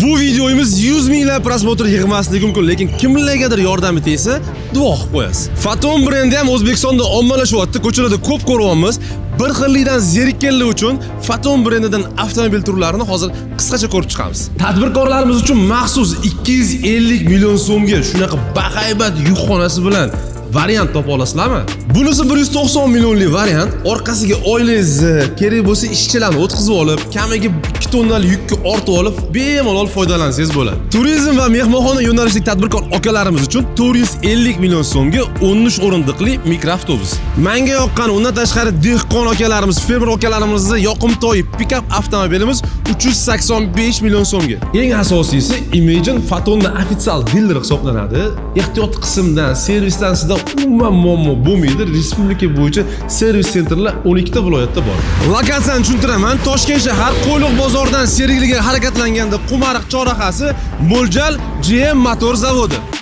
Bu videomiz 100 minglab prosmotr yig'masligi mumkin, lekin kimlargadir yordami tegsa, duo qilib qo'yasiz. Faton brendi ham O'zbekistonda ommalashyapti, ko'chalarda ko'p ko'ryapmiz. Bir xillikdan zerikkanlar uchun Faton brendidan avtomobil turlarini hozir qisqacha ko'rib chiqamiz. Tadbirkorlarimiz uchun maxsus 250 million so'mga shunaqa bahaybat yukxonasi bilan variant topa olasizlarmi? Bunisi 190 millionlik variant, orqasiga oilangizni, kerak bo'lsa ishchilarni o'tkazib olib, kamiga 2 tonnalik yukni ortib olib, bemalol foydalansangiz bo'ladi. Turizm va mehmonxona yo'nalishidagi tadbirkor akalarimiz uchun 450 million so'mga 13 o'rindiqli mikroavtobus. Menga yoqqan, undan tashqari dehqon akalarimiz, fermer akalarimizni yoqimtoy pikap avtomobilimiz 385 million so'mga. Eng asosiysi Imagine Fatonda ofitsial diler hisoblanadi. Ehtiyot qismdan, servisdan sizda umuman muammo bo'lmaydi. Respublika bo'yicha servis sentrlar 12 ta viloyatda bor. Lokatsiyani tushuntiraman. Toshkent shahar Qo'yliq bozoridan Serigliga harakatlanganda Qumariq chorrahasi Mo'ljal GM motor zavodi.